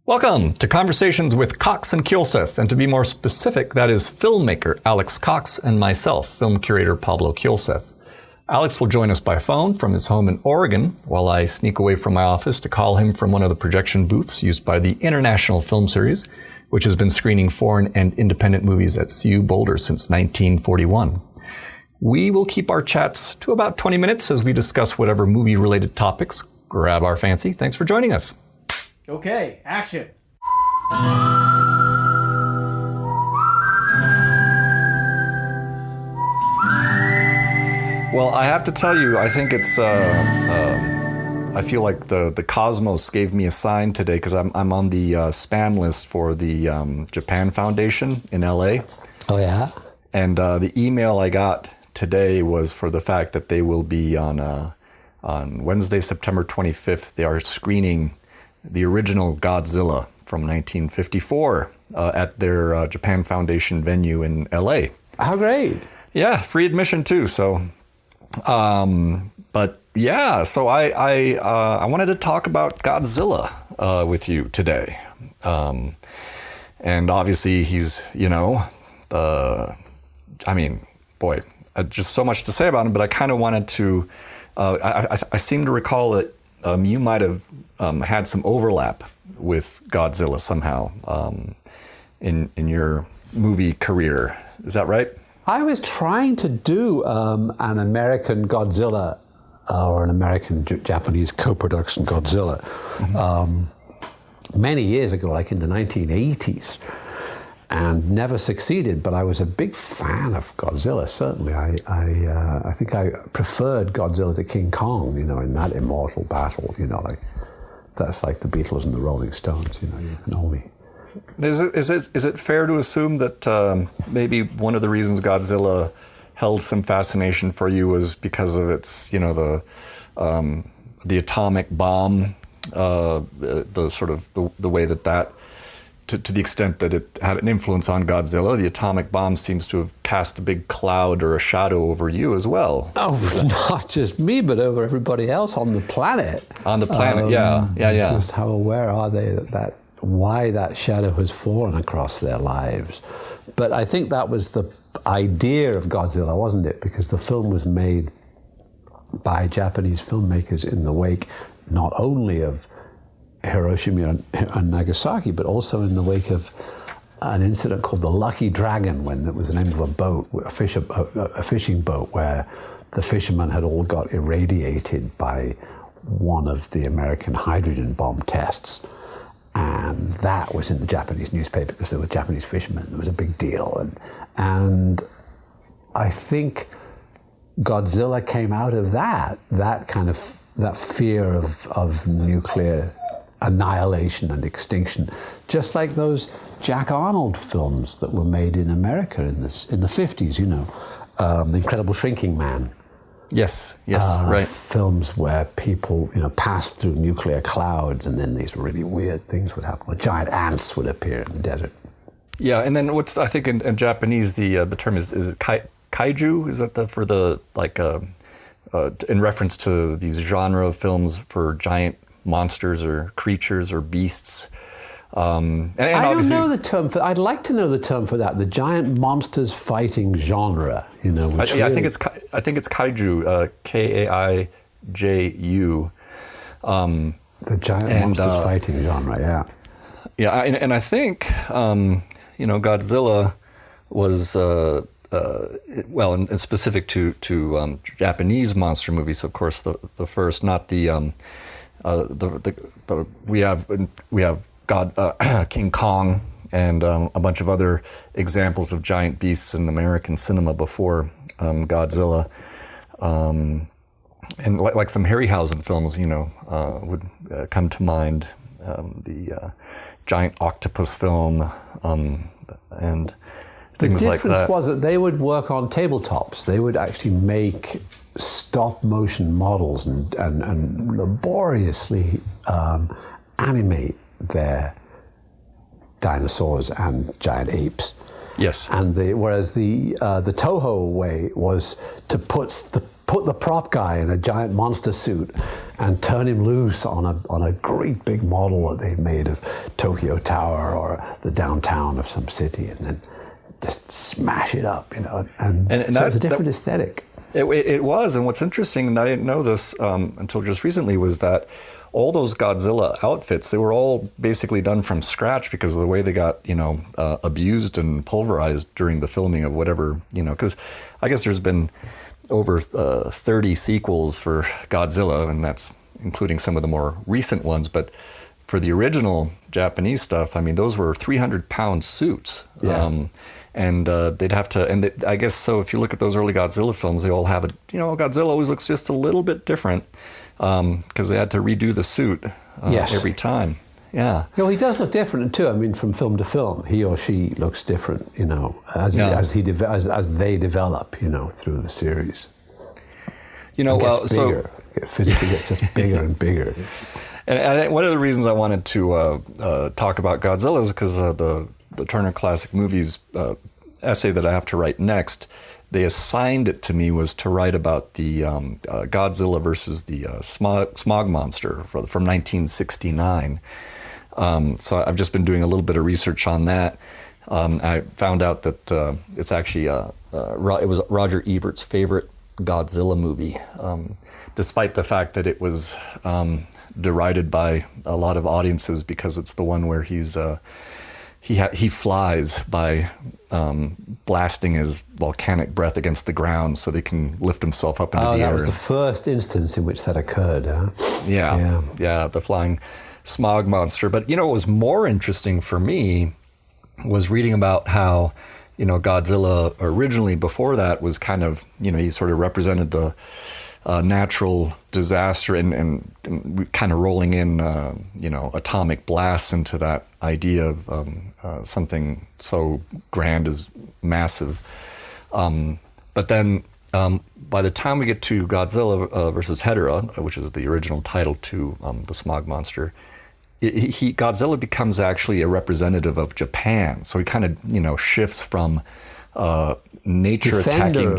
Welcome to Conversations with Cox and Kielseth, and to be more specific, that is filmmaker Alex Cox and myself, film curator Pablo Kielseth. Alex will join us by phone from his home in Oregon, while I sneak away from my office to call him from one of the projection booths used by the International Film Series, which has been screening foreign and independent movies at CU Boulder since 1941. We will keep our chats to about 20 minutes as we discuss whatever movie-related topics grab our fancy. Thanks for joining us. Okay, action. Well, I have to tell you, I think it's, I feel like the cosmos gave me a sign today because I'm on the spam list for the Japan Foundation in LA. Oh, yeah? And the email I got today was for the fact that they will be on Wednesday, September 25th, they are screening the original Godzilla from 1954 at their Japan Foundation venue in LA. How great. Yeah, free admission too. So, but yeah, so I wanted to talk about Godzilla with you today. And obviously he's, just so much to say about him, but I kind of wanted to, I seem to recall that you might have had some overlap with Godzilla somehow in your movie career. Is that right? I was trying to do an American Godzilla or an American-Japanese co-production Godzilla many years ago, like in the 1980s, and never succeeded, but I was a big fan of Godzilla, certainly. I think I preferred Godzilla to King Kong, in that immortal battle, that's like the Beatles and the Rolling Stones, you can only... Is it fair to assume that maybe one of the reasons Godzilla held some fascination for you was because of its, the atomic bomb, the sort of the way that to the extent that it had an influence on Godzilla, the atomic bomb seems to have cast a big cloud or a shadow over you as well. Oh, not just me, but over everybody else on the planet. On the planet, yeah. Just how aware are they that why that shadow has fallen across their lives? But I think that was the idea of Godzilla, wasn't it? Because the film was made by Japanese filmmakers in the wake not only of Hiroshima and Nagasaki, but also in the wake of an incident called the Lucky Dragon, when it was the name of a boat, a fishing boat, where the fishermen had all got irradiated by one of the American hydrogen bomb tests. And that was in the Japanese newspaper because there were Japanese fishermen. It was a big deal. And I think Godzilla came out of that fear of nuclear annihilation and extinction, just like those Jack Arnold films that were made in America in the 50s, The Incredible Shrinking Man. Yes, right. Films where people, passed through nuclear clouds, and then these really weird things would happen. Giant ants would appear in the desert. Yeah, and then I think in Japanese the term is it kaiju? Is that in reference to these genre of films for giant monsters or creatures or beasts? And I don't know the term for. I'd like to know the term for that. The giant monsters fighting genre. I think it's kaiju. Kaiju. The giant monsters fighting genre. Yeah. Yeah, and I think Godzilla was and specific to Japanese monster movies. Of course, the first, not the we have King Kong and a bunch of other examples of giant beasts in American cinema before Godzilla, and like some Harryhausen films, would come to mind. The giant octopus film and things like that. The difference was that they would work on tabletops. They would actually make stop motion models and laboriously animate their dinosaurs and giant apes. Yes. And whereas the Toho way was to put the prop guy in a giant monster suit and turn him loose on a great big model that they'd made of Tokyo Tower or the downtown of some city, and then just smash it up, you know. And so it's a different aesthetic. It was, and what's interesting, and I didn't know this until just recently, was that all those Godzilla outfits, they were all basically done from scratch because of the way they got, abused and pulverized during the filming of whatever, because I guess there's been over 30 sequels for Godzilla, and that's including some of the more recent ones, but for the original Japanese stuff, I mean, those were 300-pound suits. Yeah. And they'd have to, and I guess so. If you look at those early Godzilla films, they all have it. Godzilla always looks just a little bit different because they had to redo the suit every time. Yeah. He does look different too. I mean, from film to film, he or she looks different. As they develop, through the series. Bigger. Physically gets just bigger and bigger. And one of the reasons I wanted to talk about Godzilla is because the Turner Classic Movies essay that I have to write next, they assigned it to me was to write about the Godzilla versus the Smog monster from 1969. So I've just been doing a little bit of research on that. I found out that it's actually it was Roger Ebert's favorite Godzilla movie, despite the fact that it was derided by a lot of audiences because it's the one where he flies by blasting his volcanic breath against the ground so they can lift himself up into the air. That was the first instance in which that occurred, huh? Yeah, the flying Smog monster. But what was more interesting for me was reading about how Godzilla originally before that was kind of he sort of represented the natural disaster and kind of rolling in atomic blasts into that idea of something so grand as massive. But then by the time we get to Godzilla versus Hedorah, which is the original title to the Smog monster, Godzilla becomes actually a representative of Japan. So he kind of shifts from defender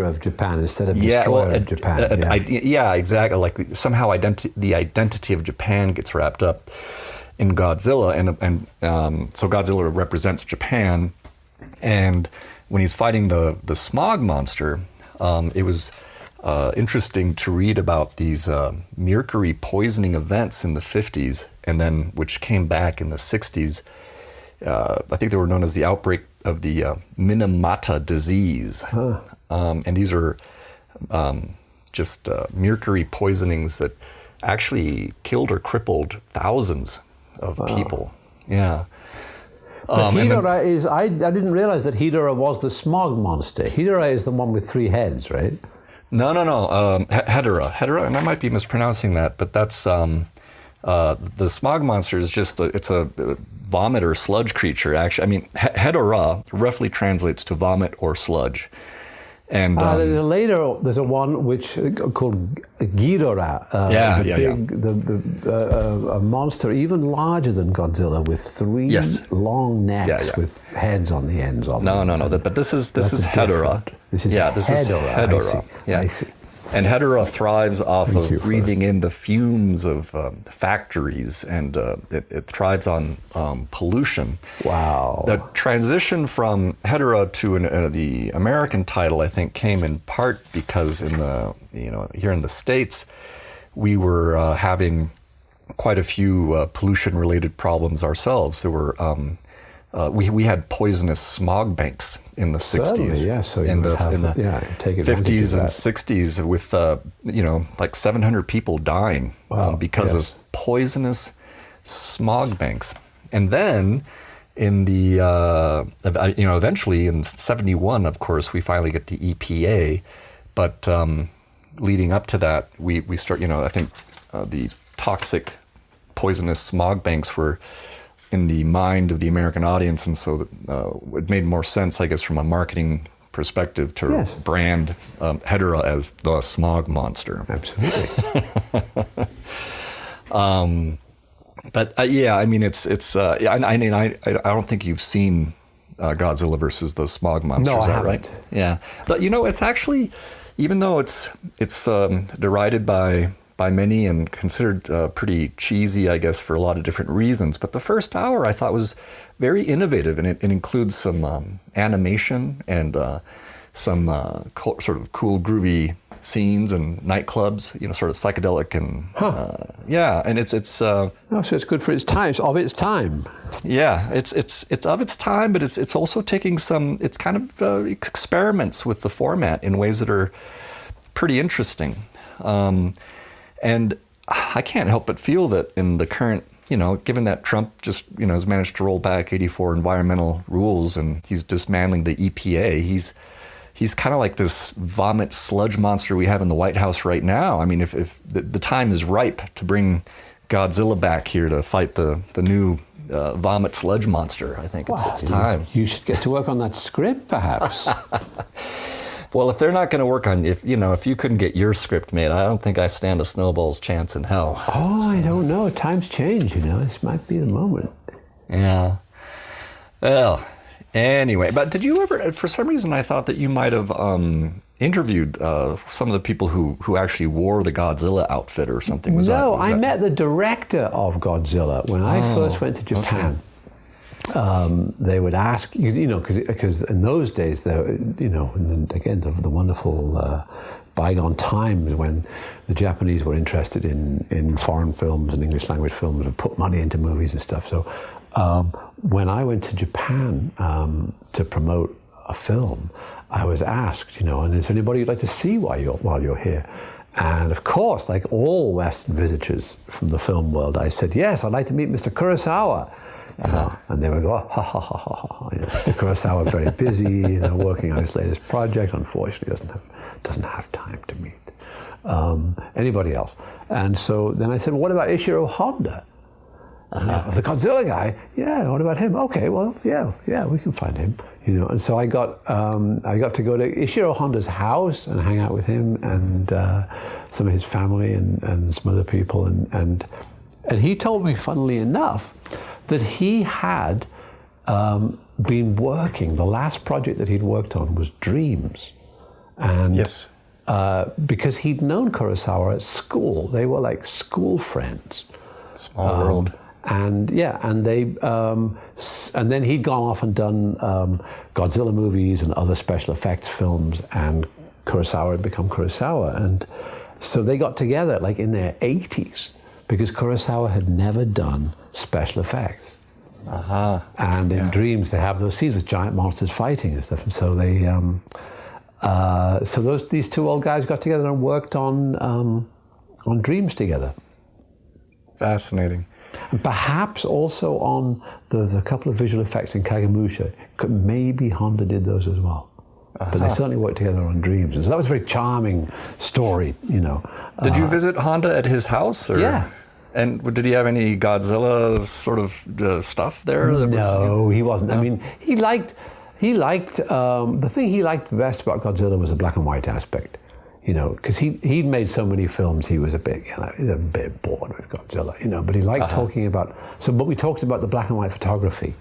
of Japan instead of destroyer of Japan. Exactly. Like somehow the identity of Japan gets wrapped up in Godzilla, and so Godzilla represents Japan. And when he's fighting the Smog monster, it was interesting to read about these mercury poisoning events in the 50s, and then which came back in the 60s. I think they were known as the outbreak of the Minamata disease. And these are just mercury poisonings that actually killed or crippled thousands of people. Yeah. But Hedorah is, I didn't realize that Hedorah was the Smog monster. Hedorah is the one with 3 heads, right? No. Hedorah, and I might be mispronouncing that, but that's the Smog monster is just it's a vomit or sludge creature. Actually, I mean, Hedorah roughly translates to vomit or sludge. And later, there's a one which called Ghidorah, a monster even larger than Godzilla with 3 long necks with heads on the ends of them. No. But this is Hedorah. This is Hedorah. I see. And Hedorah thrives off of breathing in the fumes of factories, and it thrives on pollution. Wow. The transition from Hedorah to the American title, I think, came in part because in the here in the States, we were having quite a few pollution-related problems ourselves. There were we had poisonous smog banks in the 60s. Yeah, so in the take 50s and 60s with like 700 people dying because of poisonous smog banks. And then in the eventually in 71, of course, we finally get the EPA, but leading up to that, we start, I think the toxic poisonous smog banks were in the mind of the American audience, and so it made more sense, I guess, from a marketing perspective to brand Hedorah as the Smog monster. Absolutely. But I mean, I don't think you've seen Godzilla versus the Smog monster. No, is I that haven't. Right? Yeah, but it's actually, even though it's derided by by many and considered pretty cheesy, I guess, for a lot of different reasons. But the first hour I thought was very innovative, and it includes some animation and some sort of cool, groovy scenes and nightclubs, sort of psychedelic and and it's so it's good for its time. It's of its time. Yeah, it's of its time, but it's also taking it's kind of experiments with the format in ways that are pretty interesting. And I can't help but feel that in the current, given that Trump just, has managed to roll back 84 environmental rules and he's dismantling the EPA, he's kind of like this vomit sludge monster we have in the White House right now. I mean, if the time is ripe to bring Godzilla back here to fight the new vomit sludge monster, I think it's time. You should get to work on that script, perhaps. Well, if they're not going to work on, if you couldn't get your script made, I don't think I stand a snowball's chance in hell. Oh, I don't know. Times change, This might be the moment. Yeah. Well, anyway, but did you ever, for some reason, I thought that you might have interviewed some of the people who actually wore the Godzilla outfit or something. I met the director of Godzilla when I first went to Japan. Okay. They would ask, because in those days, and again, the wonderful bygone times when the Japanese were interested in foreign films and English language films and put money into movies and stuff. So when I went to Japan to promote a film, I was asked, and is there anybody you'd like to see while you're here? And of course, like all Western visitors from the film world, I said, yes, I'd like to meet Mr. Kurosawa. And they would go, ha, ha, ha, ha, ha. Mr. Kurosawa is very busy, working on his latest project. Unfortunately, doesn't have time to meet anybody else. And so then I said, well, what about Ishiro Honda? The Godzilla guy? Yeah, what about him? Okay, well, yeah, we can find him. And so I got to go to Ishiro Honda's house and hang out with him and some of his family and some other people. And he told me, funnily enough, that he had been working, the last project that he'd worked on was Dreams. And yes. Because he'd known Kurosawa at school. They were like school friends. Small world. And then he'd gone off and done Godzilla movies and other special effects films, and Kurosawa had become Kurosawa. And so they got together like in their 80s because Kurosawa had never done special effects. And in Dreams, they have those scenes with giant monsters fighting and stuff. And so these two old guys got together and worked on Dreams together. Fascinating. And perhaps also on the couple of visual effects in Kagemusha. Maybe Honda did those as well. But they certainly worked together on Dreams. And so that was a very charming story, Did you visit Honda at his house? Or? Yeah. And did he have any Godzilla sort of stuff there? No, he wasn't. No? I mean, he liked the thing he liked best about Godzilla was the black and white aspect. Because he'd made so many films, he was a bit bored with Godzilla, but he liked talking about, but we talked about the black and white photography,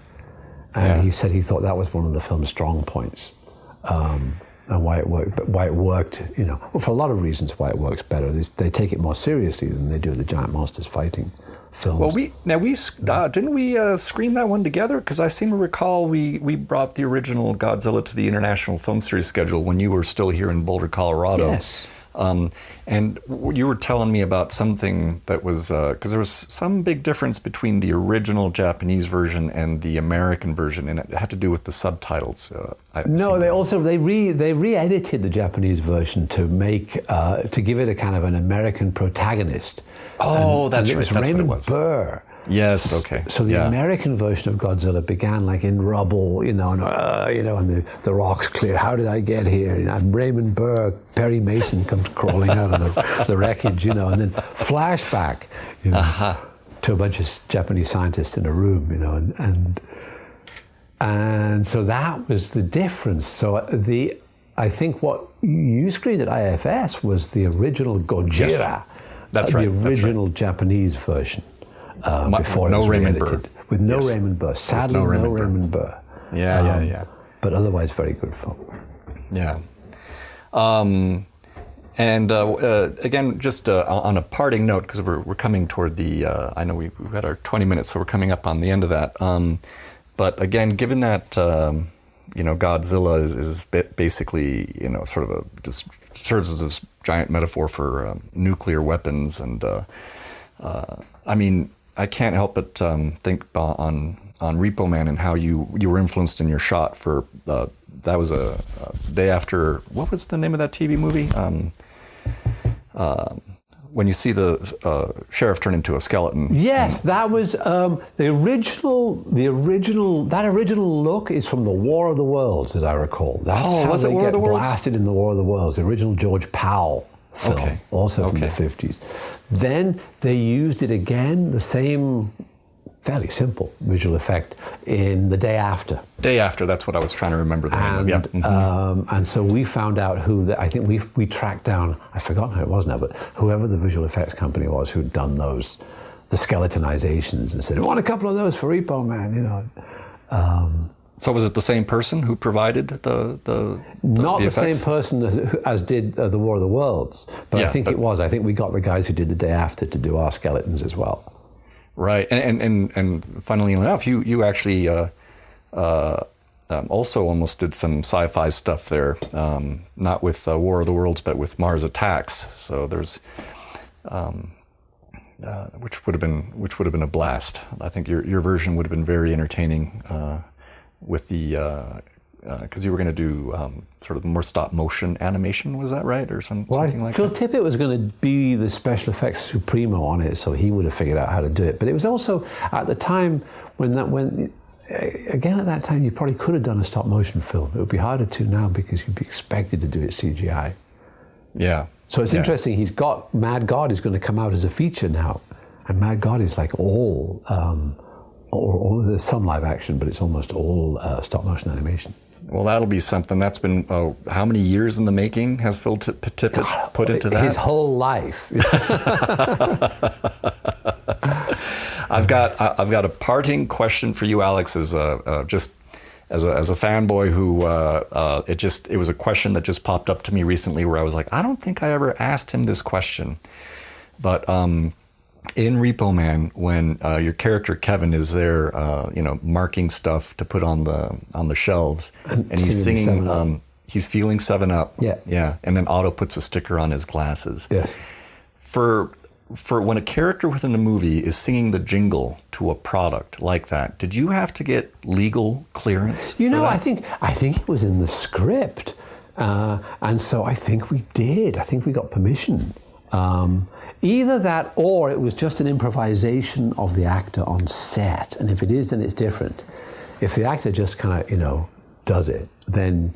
and he said he thought that was one of the film's strong points, and why it worked, for a lot of reasons why it works better. They take it more seriously than they do the giant monsters fighting films. Well, didn't we screen that one together? Because I seem to recall we brought the original Godzilla to the International Film Series schedule when you were still here in Boulder, Colorado. Yes. And you were telling me about something that was, because there was some big difference between the original Japanese version and the American version, and it had to do with the subtitles. They re-edited the Japanese version to give it a kind of an American protagonist. That's right. That's Raymond what it was. Burr. Yes, okay. So the American version of Godzilla began like in rubble, and the rocks clear. How did I get here? And Raymond Burr, Perry Mason comes crawling out of the wreckage, and then flashback, to a bunch of Japanese scientists in a room, and so that was the difference. So I think what you screened at IFS was the original Gojira. Yes. That's right. The original Japanese version. Before it was re-edited. With no Raymond Burr. Sadly, no Raymond Burr. Yeah. But otherwise, very good film. Yeah. And again, just on a parting note, because we're coming toward the, I know we've got our 20 minutes, so we're coming up on the end of that. But again, given that, Godzilla is basically, sort of just serves as this giant metaphor for nuclear weapons. And I mean, I can't help but think on Repo Man and how you were influenced in your shot for, that was a day after, what was the name of that TV movie? When you see the sheriff turn into a skeleton. Yes, that was the original look is from the War of the Worlds, as I recall. That's how was it they War of get the Worlds? blasted in the War of the Worlds. The original George Powell film, also from the 50s. Then they used it again, the same fairly simple visual effect, in The Day After. Day After, that's what I was trying to remember the name of. And, Yeah. and so we found out I think we tracked down, I've forgotten who it was now, but whoever the visual effects company was who'd done the skeletonizations, and said, I want a couple of those for Repo Man, So was it the same person who provided the Not the effects? same person as did The War of the Worlds, but I think it was. I think we got the guys who did The Day After to do our skeletons as well. Right, and funnily enough, you actually also almost did some sci-fi stuff there, not with War of the Worlds, but with Mars Attacks. So there's, which would have been a blast. I think your version would have been very entertaining with the. Because you were going to do sort of more stop motion animation, was that right, or something like Phil that? Tippett was going to be the special effects supremo on it, so he would have figured out how to do it. But it was also at the time at that time you probably could have done a stop motion film. It would be harder to now because you'd be expected to do it CGI. Yeah. So it's interesting. He's got Mad God is going to come out as a feature now, and Mad God is like all there's some live action, but it's almost all stop motion animation. Well, that'll be something. That's been how many years in the making has Phil Tippett put into that? His whole life. I've got a parting question for you, Alex. Just as a fanboy who it was a question that just popped up to me recently, where I was like, I don't think I ever asked him this question, but. In Repo Man, when your character Kevin is there, marking stuff to put on the shelves, and he's singing, he's feeling 7-Up. Yeah, and then Otto puts a sticker on his glasses. Yes. For when a character within a movie is singing the jingle to a product like that, did you have to get legal clearance? I think it was in the script, and so I think we did. I think we got permission. Either that or it was just an improvisation of the actor on set. And if it is, then it's different. If the actor just kind of, does it, then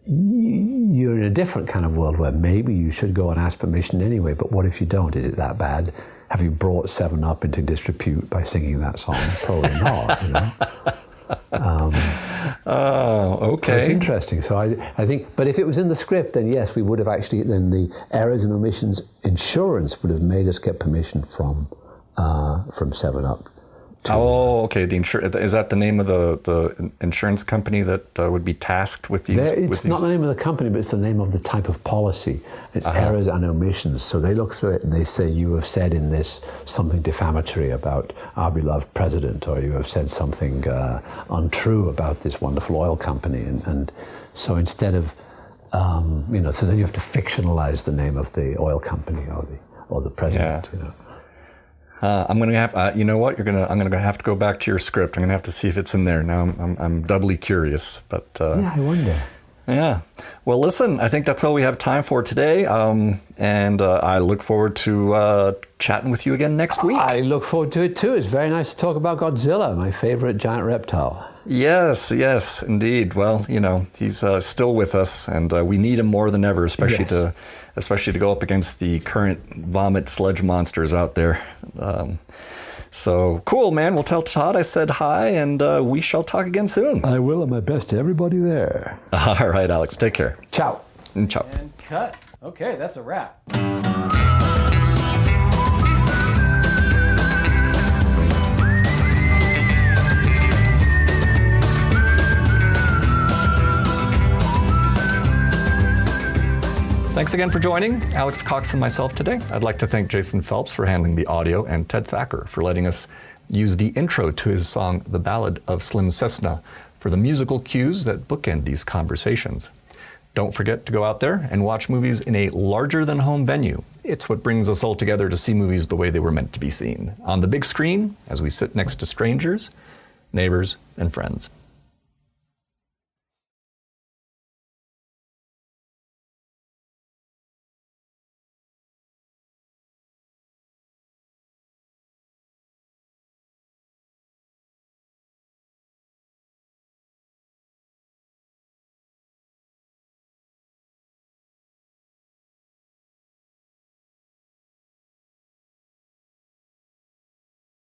you're in a different kind of world where maybe you should go and ask permission anyway. But what if you don't? Is it that bad? Have you brought 7-Up into disrepute by singing that song? Probably not, Oh, okay. So it's interesting. So I think, but if it was in the script, then yes, we would have actually, then the errors and omissions insurance would have made us get permission from 7-Up. Oh, okay. Is that the name of the insurance company that would be tasked with these? It's not the name of the company, but it's the name of the type of policy. It's errors and omissions. So they look through it and they say, you have said in this something defamatory about our beloved president, or you have said something untrue about this wonderful oil company. And so instead of, so then you have to fictionalize the name of the oil company or the president. Yeah. I'm gonna have, I'm gonna have to go back to your script. I'm gonna have to see if it's in there. Now I'm doubly curious, but I wonder. Yeah. Well, listen, I think that's all we have time for today, and I look forward to chatting with you again next week. I look forward to it too. It's very nice to talk about Godzilla, my favorite giant reptile. Yes, indeed. Well, he's still with us, and we need him more than ever, especially to go up against the current vomit sludge monsters out there. So cool, man. Well, tell Todd I said hi, and we shall talk again soon. I will, and my best to everybody there. All right, Alex. Take care. Ciao. And ciao. And cut. Okay, that's a wrap. Thanks again for joining Alex Cox and myself today. I'd like to thank Jason Phelps for handling the audio and Ted Thacker for letting us use the intro to his song, The Ballad of Slim Cessna, for the musical cues that bookend these conversations. Don't forget to go out there and watch movies in a larger-than-home venue. It's what brings us all together to see movies the way they were meant to be seen, on the big screen, as we sit next to strangers, neighbors, and friends.